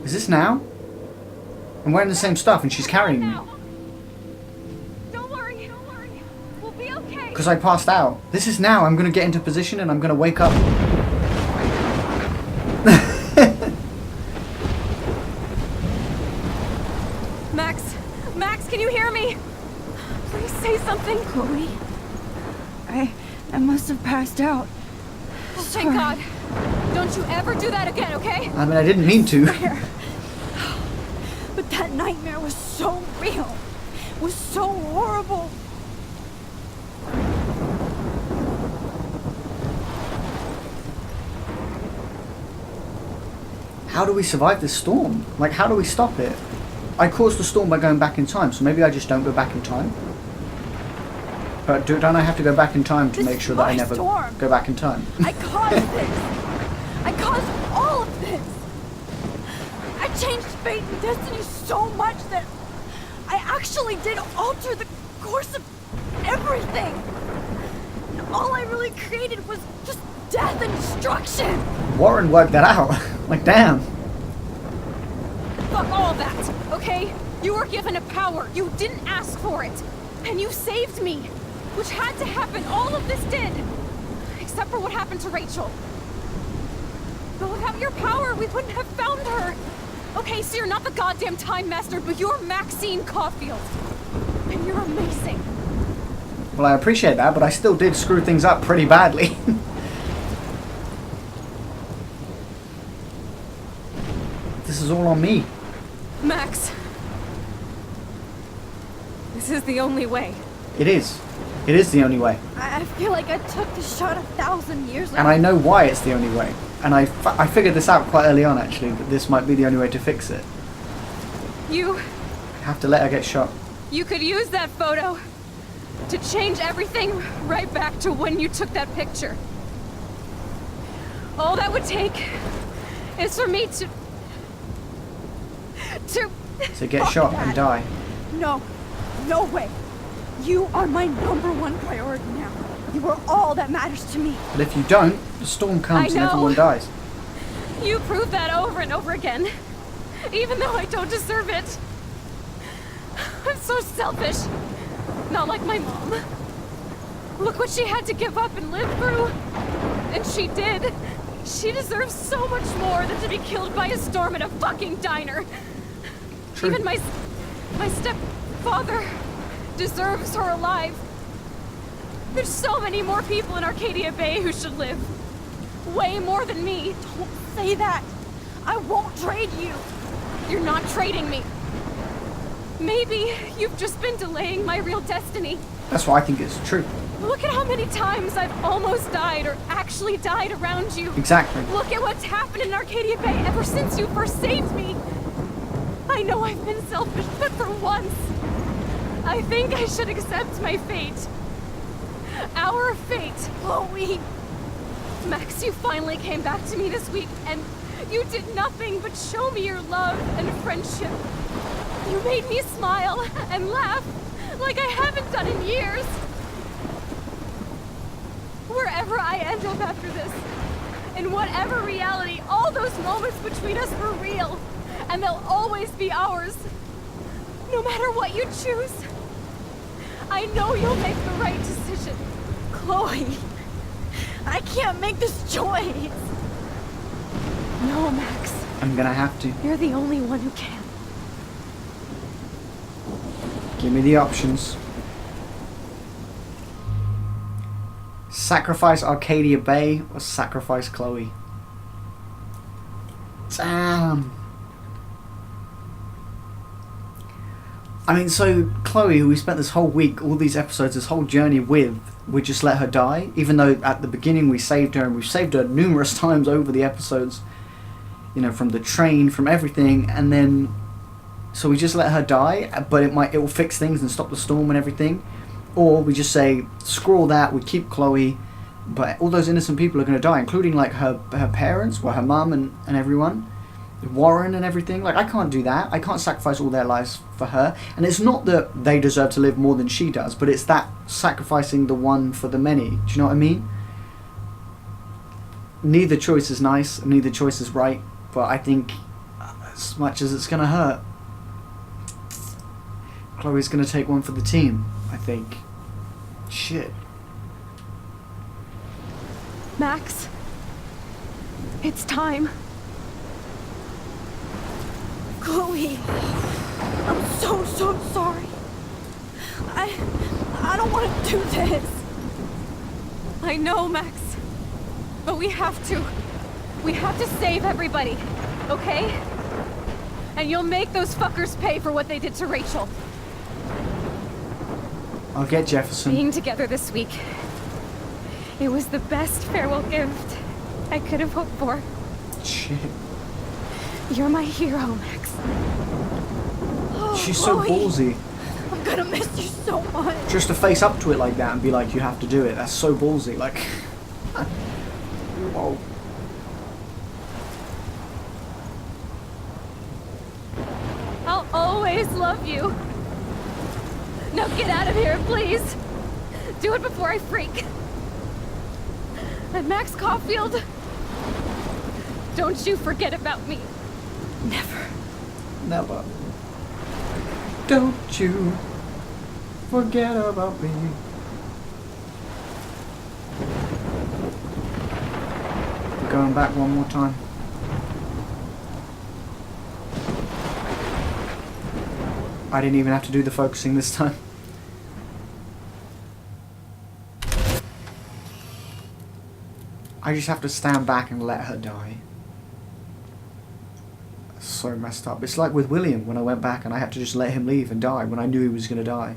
Is this now? I'm wearing the same stuff and she's carrying me. Don't worry. We'll be okay. Because I passed out. This is now. I'm going to get into position and I'm going to wake up. Max, can you hear me? Please say something. Chloe, I must have passed out. Oh, thank God. Don't you ever do that again, okay? I mean, I didn't mean to. But that nightmare was so real. It was so horrible. How do we survive this storm? Like, how do we stop it? I caused the storm by going back in time, so maybe I just don't go back in time? But don't I have to go back in time to make sure that I never go back in time? I caused this. I caused all of this. I changed fate and destiny so much that I actually did alter the course of everything. And all I really created was just death and destruction. Warren worked that out. Like, damn. Fuck all that, okay? You were given a power. You didn't ask for it. And you saved me. Which had to happen. All of this did. Except for what happened to Rachel. But without your power, we wouldn't have found her. Okay, so you're not the goddamn time master, but you're Maxine Caulfield. And you're amazing. Well, I appreciate that, but I still did screw things up pretty badly. This is all on me. Max. This is the only way. It is. It is the only way. I feel like I took the shot 1,000 years ago. And I know why it's the only way. And I figured this out quite early on, actually, that this might be the only way to fix it. You Have to let her get shot. You could use that photo to change everything right back to when you took that picture. All that would take is for me to So get shot and die. No. No way. You are my #1 priority now. You are all that matters to me. But if you don't, the storm comes and everyone dies. You prove that over and over again, even though I don't deserve it. I'm so selfish. Not like my mom. Look what she had to give up and live through. And she did. She deserves so much more than to be killed by a storm in a fucking diner. True. Even my stepfather deserves her alive. There's so many more people in Arcadia Bay who should live. Way more than me. Don't say that. I won't trade you. You're not trading me. Maybe you've just been delaying my real destiny. That's what I think is true. Look at how many times I've almost died or actually died around you. Exactly. Look at what's happened in Arcadia Bay ever since you first saved me. I know I've been selfish, but for once, I think I should accept my fate. Our fate. Chloe. Max, you finally came back to me this week, and you did nothing but show me your love and friendship. You made me smile and laugh like I haven't done in years. Wherever I end up after this, in whatever reality, all those moments between us were real, and they'll always be ours. No matter what you choose, I know you'll make the right decision. Chloe. I can't make this choice. No, Max. I'm gonna have to. You're the only one who can. Give me the options. Sacrifice Arcadia Bay or sacrifice Chloe? Damn. I mean, so Chloe, who we spent this whole week, all these episodes, this whole journey with, we just let her die, even though at the beginning we saved her, and we've saved her numerous times over the episodes, you know, from the train, from everything, and then, so we just let her die, but it will fix things and stop the storm and everything, or we just say, screw all that, we keep Chloe, but all those innocent people are going to die, including like her parents, well, her mum and everyone, Warren and everything. Like, I can't do that. I can't sacrifice all their lives for her. And it's not that they deserve to live more than she does, but it's that sacrificing the one for the many. Do you know what I mean? Neither choice is nice, neither choice is right, but I think As much as it's gonna hurt. Chloe's gonna take one for the team, I think. Shit. Max, it's time. Chloe, I'm so sorry. I don't want to do this. I know, Max. But we have to. We have to save everybody, okay? And you'll make those fuckers pay for what they did to Rachel. I'll get Jefferson. Being together this week. It was the best farewell gift I could have hoped for. Shit. You're my hero, Max. She's so Chloe, ballsy. I'm gonna miss you so much. Just to face up to it like that and be like, you have to do it. That's so ballsy. Like, whoa. I'll always love you. Now get out of here, please. Do it before I freak. And Max Caulfield, don't you forget about me. Never. Never. Don't you forget about me. We're going back one more time. I didn't even have to do the focusing this time. I just have to stand back and let her die. So messed up. It's like with William when I went back and I had to just let him leave and die when I knew he was going to die.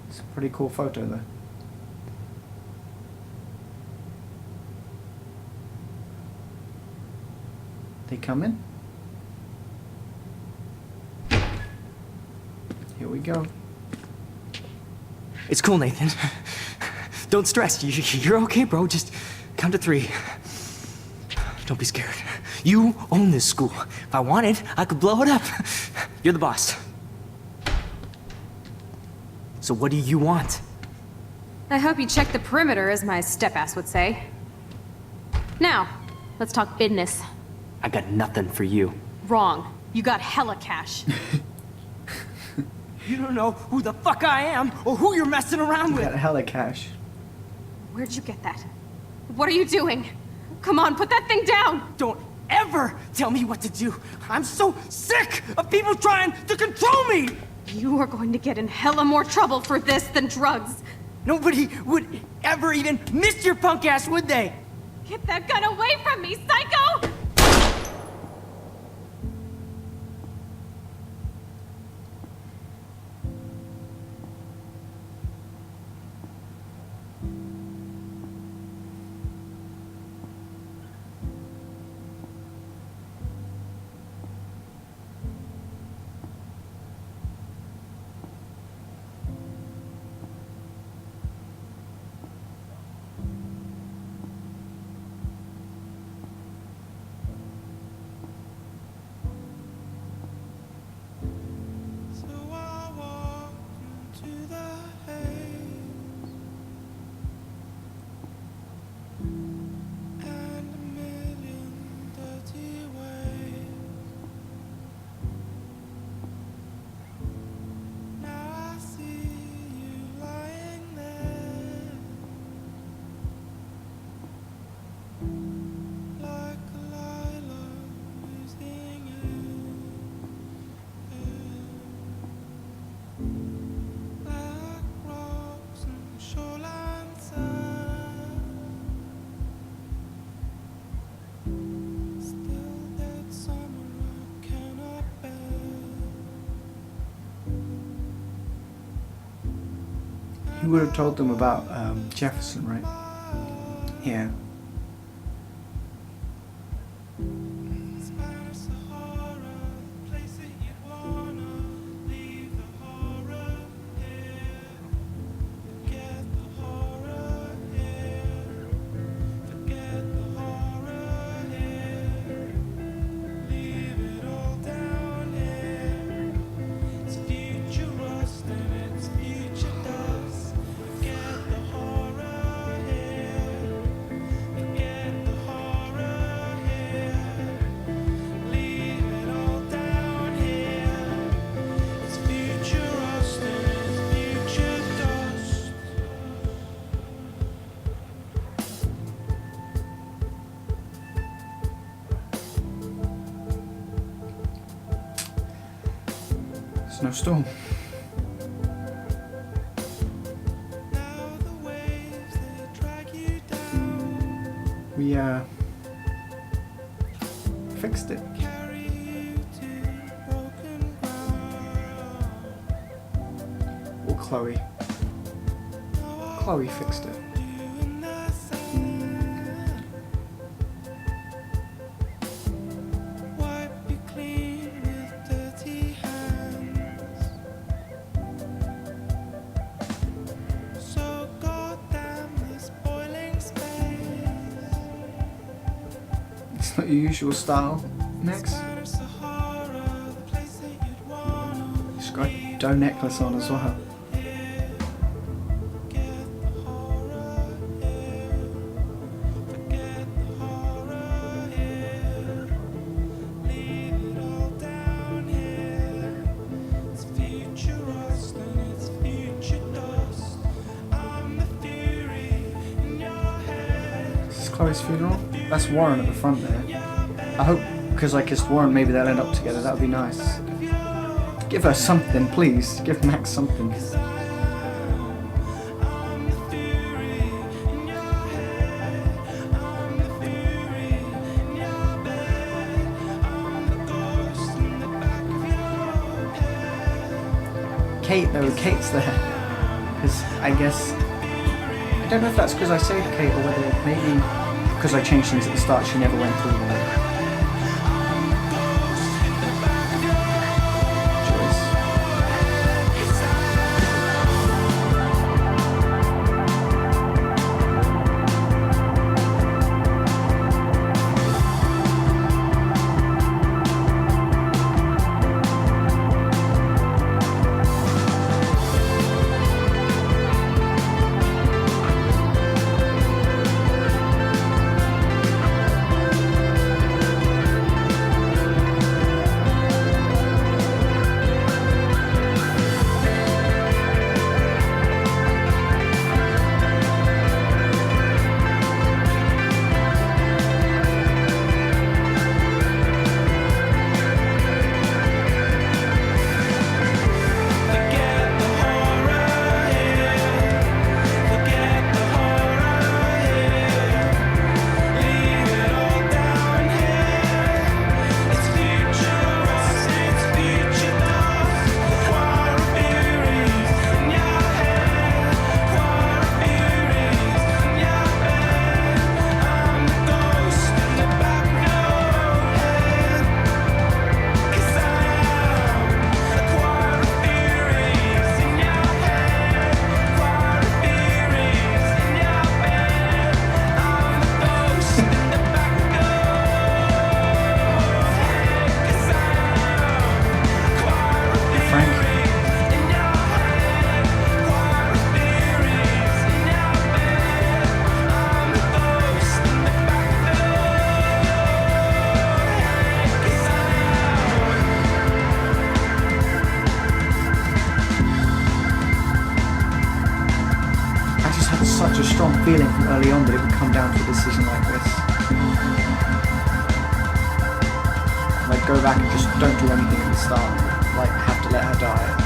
It's a pretty cool photo though. They come in. Here we go. It's cool, Nathan. Don't stress. You're okay, bro. Just count to 3. Don't be scared. You own this school. If I wanted, I could blow it up. You're the boss. So what do you want? I hope you check the perimeter, as my step-ass would say. Now, let's talk business. I got nothing for you. Wrong. You got hella cash. You don't know who the fuck I am or who you're messing around with. Got hella cash. Where'd you get that? What are you doing? Come on, put that thing down! Don't ever tell me what to do. I'm so sick of people trying to control me. You are going to get in hella more trouble for this than drugs. Nobody would ever even miss your punk ass, would they? Get that gun away from me, psycho! You would have told them about Jefferson, right? Yeah. There's no storm. We fixed it. Or Chloe. Chloe fixed it. It's not your usual style, Max. She's got a dough necklace on as well. Chloe's funeral? That's Warren at the front there. I hope, because I kissed Warren, maybe they'll end up together. That would be nice. Give her something, please. Give Max something. Kate, though, Kate's there. Because I guess... I don't know if that's because I saved Kate or whether maybe... because I changed things at the start, she never went through there. Such a strong feeling from early on that it would come down to a decision like this. Like go back and just don't do anything at the start. Like have to let her die.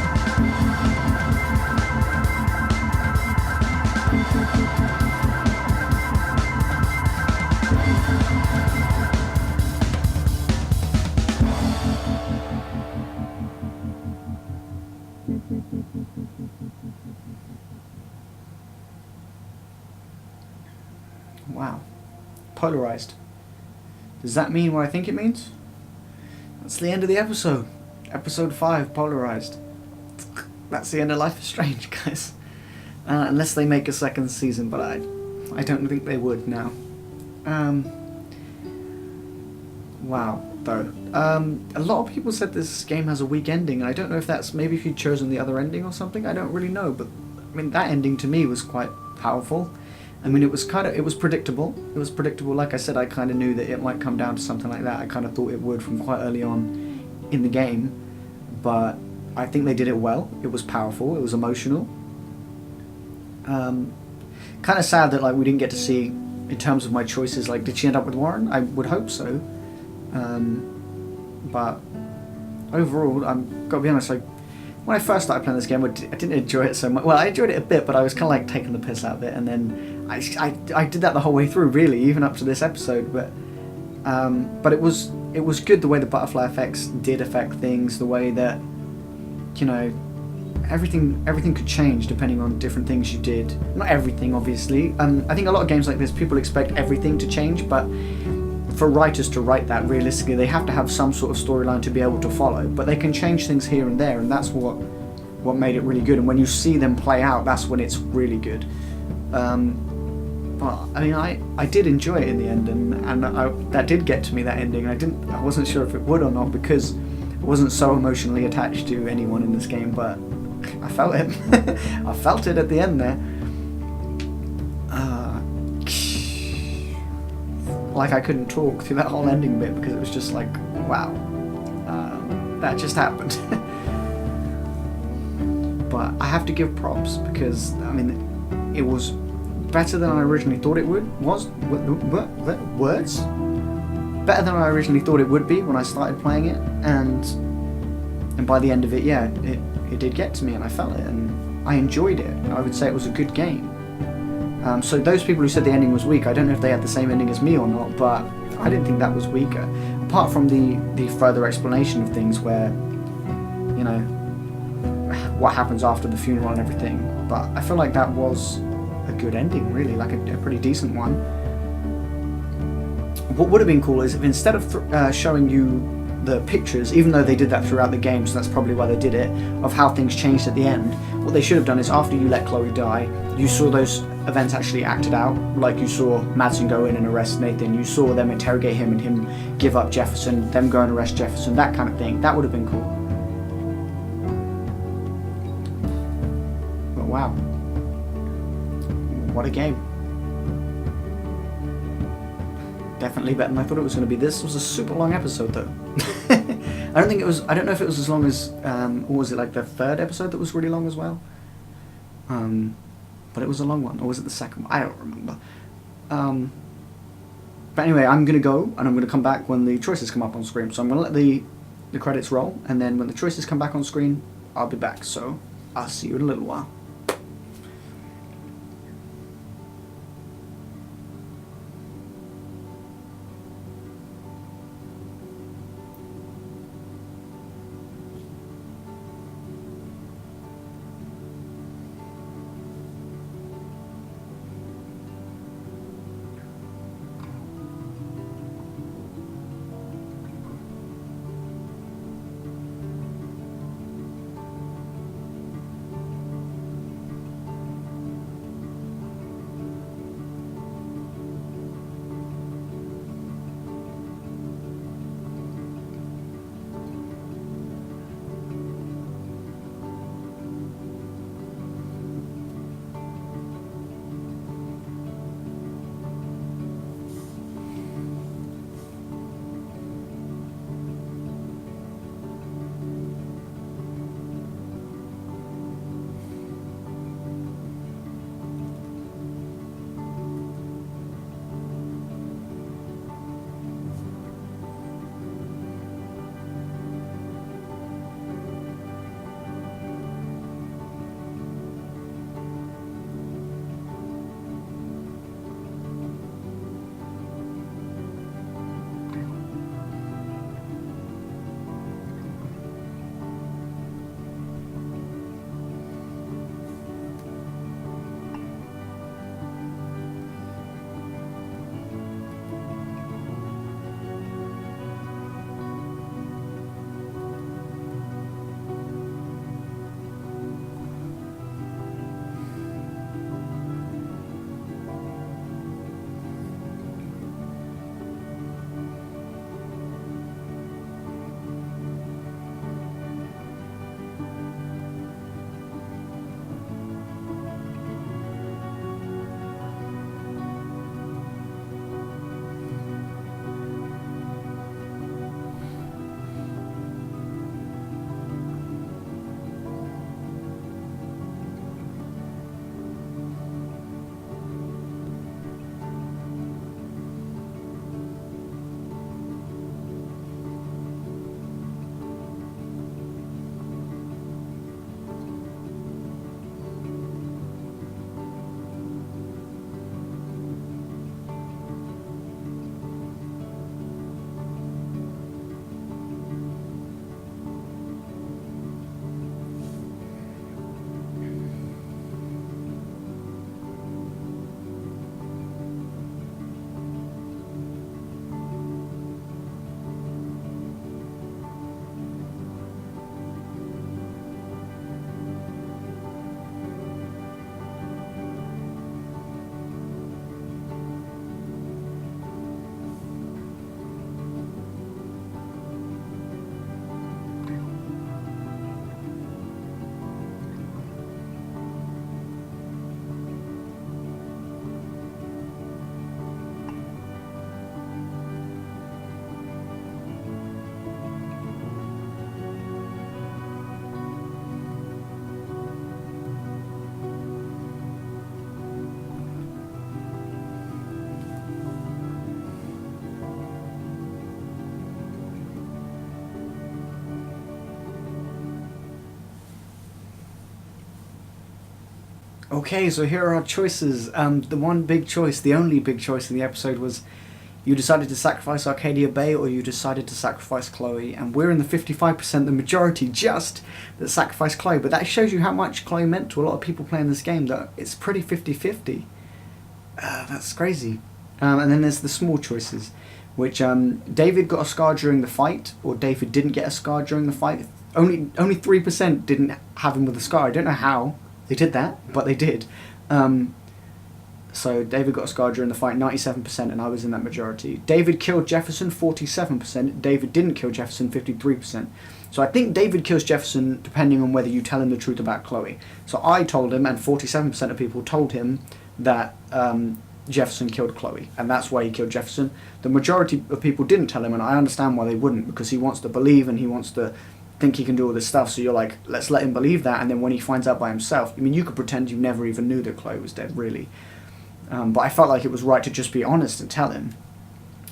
Wow. Polarized. Does that mean what I think it means? That's the end of the episode. Episode 5, Polarized. That's the end of Life is Strange, guys. Unless they make a second season, but I don't think they would now. Wow, though. A lot of people said this game has a weak ending, and I don't know if that's maybe if you'd chosen the other ending or something. I don't really know, but I mean that ending to me was quite powerful. I mean, it was predictable. It was predictable. Like I said, I kind of knew that it might come down to something like that. I kind of thought it would from quite early on in the game. But I think they did it well. It was powerful. It was emotional. Kind of sad that like we didn't get to see, in terms of my choices, like did she end up with Warren? I would hope so. But overall, I'm gotta be honest. Like when I first started playing this game, I didn't enjoy it so much. Well, I enjoyed it a bit, but I was kind of like taking the piss out of it, and then I did that the whole way through, really, even up to this episode. But it was good the way the butterfly effects did affect things, the way that, you know, everything could change depending on different things you did. Not everything, obviously. I think a lot of games like this, people expect everything to change, but for writers to write that, realistically, they have to have some sort of storyline to be able to follow. But they can change things here and there, and that's what made it really good. And when you see them play out, that's when it's really good. But I mean, I did enjoy it in the end, and that did get to me, that ending. I wasn't sure if it would or not, because I wasn't so emotionally attached to anyone in this game, but I felt it. I felt it at the end there. Like I couldn't talk through that whole ending bit because it was just like, wow, that just happened. But I have to give props because, I mean, it was better than I originally thought it was. Words? Better than I originally thought it would be when I started playing it, and by the end of it, yeah, it did get to me, and I felt it, and I enjoyed it. I would say it was a good game. So those people who said the ending was weak, I don't know if they had the same ending as me or not, but I didn't think that was weaker. Apart from the further explanation of things where, you know, what happens after the funeral and everything. But I feel like that was a good ending, really, like a pretty decent one. What would have been cool is if instead of showing you the pictures, even though they did that throughout the game, so that's probably why they did it, of how things changed at the end, what they should have done is after you let Chloe die, you saw those events actually acted out, like you saw Madsen go in and arrest Nathan, you saw them interrogate him and him give up Jefferson, them go and arrest Jefferson, that kind of thing. That would have been cool. But wow. What a game. Definitely better than I thought it was going to be. This was a super long episode though. I don't know if it was as long as, or was it like the third episode that was really long as well? But it was a long one, or was it the second one? I don't remember. But anyway, I'm going to go, and I'm going to come back when the choices come up on screen. So I'm going to let the credits roll, and then when the choices come back on screen, I'll be back. So I'll see you in a little while. Okay, so here are our choices. The one big choice, the only big choice in the episode was you decided to sacrifice Arcadia Bay or you decided to sacrifice Chloe. And we're in the 55%, the majority just, that sacrificed Chloe. But that shows you how much Chloe meant to a lot of people playing this game, that it's pretty 50-50. That's crazy. And then there's the small choices, which David got a scar during the fight, or David didn't get a scar during the fight. Only 3% didn't have him with a scar. I don't know how they did that, but they did. So David got a scar during the fight, 97%, and I was in that majority. David killed Jefferson, 47%. David didn't kill Jefferson, 53%. So I think David kills Jefferson depending on whether you tell him the truth about Chloe. So I told him, and 47% of people told him that Jefferson killed Chloe, and that's why he killed Jefferson. The majority of people didn't tell him, and I understand why they wouldn't, because he wants to believe and he wants to think he can do all this stuff. So you're like, let's let him believe that, and then when he finds out by himself, I mean, you could pretend you never even knew that Chloe was dead, really. But I felt like it was right to just be honest and tell him.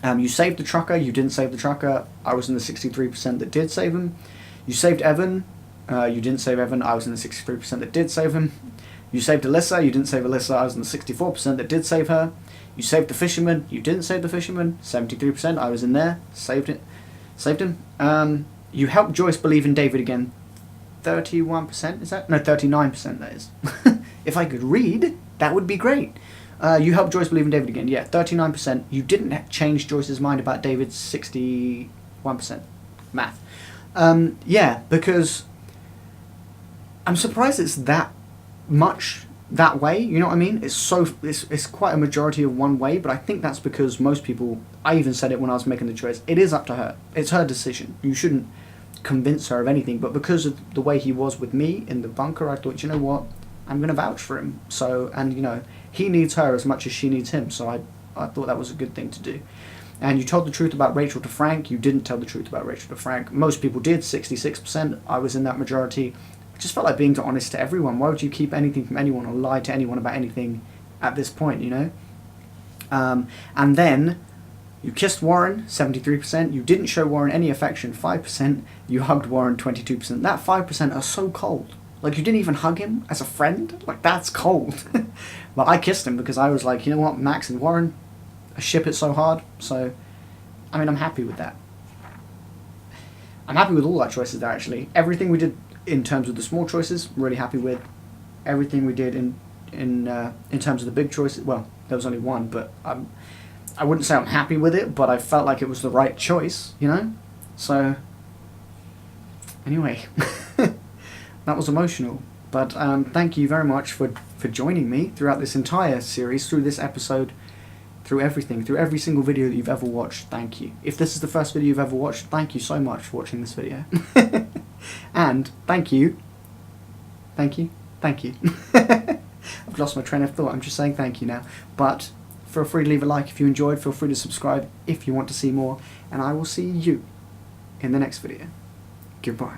You saved the trucker, you didn't save the trucker. I was in the 63% that did save him. You saved Evan, you didn't save Evan. I was in the 63% that did save him. You saved Alyssa, you didn't save Alyssa. I was in the 64% that did save her. You saved the fisherman, you didn't save the fisherman. 73%, I was in there, saved him. You helped Joyce believe in David again. 31%, is that? No, 39% that is. If I could read, that would be great. You helped Joyce believe in David again. Yeah, 39%. You didn't change Joyce's mind about David's 61%. Math. Yeah, because I'm surprised it's that much that way, you know what I mean? It's quite a majority of one way, but I think that's because most people, I even said it when I was making the choice, it is up to her. It's her decision. You shouldn't convince her of anything, but because of the way he was with me in the bunker, I thought, you know what, I'm going to vouch for him. So, and you know, he needs her as much as she needs him, so I thought that was a good thing to do. And you told the truth about Rachel to Frank. You didn't tell the truth about Rachel to Frank. Most people did, 66%. I was in that majority. I just felt like being honest to everyone. Why would you keep anything from anyone or lie to anyone about anything at this point, you know? And then you kissed Warren, 73%. You didn't show Warren any affection, 5%. You hugged Warren, 22%. That 5% are so cold. Like, you didn't even hug him as a friend? Like, that's cold. But I kissed him because I was like, you know what, Max and Warren, I ship it so hard. So, I mean, I'm happy with that. I'm happy with all our choices there, actually. Everything we did in terms of the small choices, I'm really happy with. Everything we did in terms of the big choices, well, there was only one, but I wouldn't say I'm happy with it, but I felt like it was the right choice, you know? So, anyway, that was emotional. But thank you very much for joining me throughout this entire series, through this episode, through everything, through every single video that you've ever watched. Thank you. If this is the first video you've ever watched, thank you so much for watching this video. And thank you. Thank you. Thank you. I've lost my train of thought. I'm just saying thank you now. But feel free to leave a like if you enjoyed. Feel free to subscribe if you want to see more. And I will see you in the next video. Goodbye.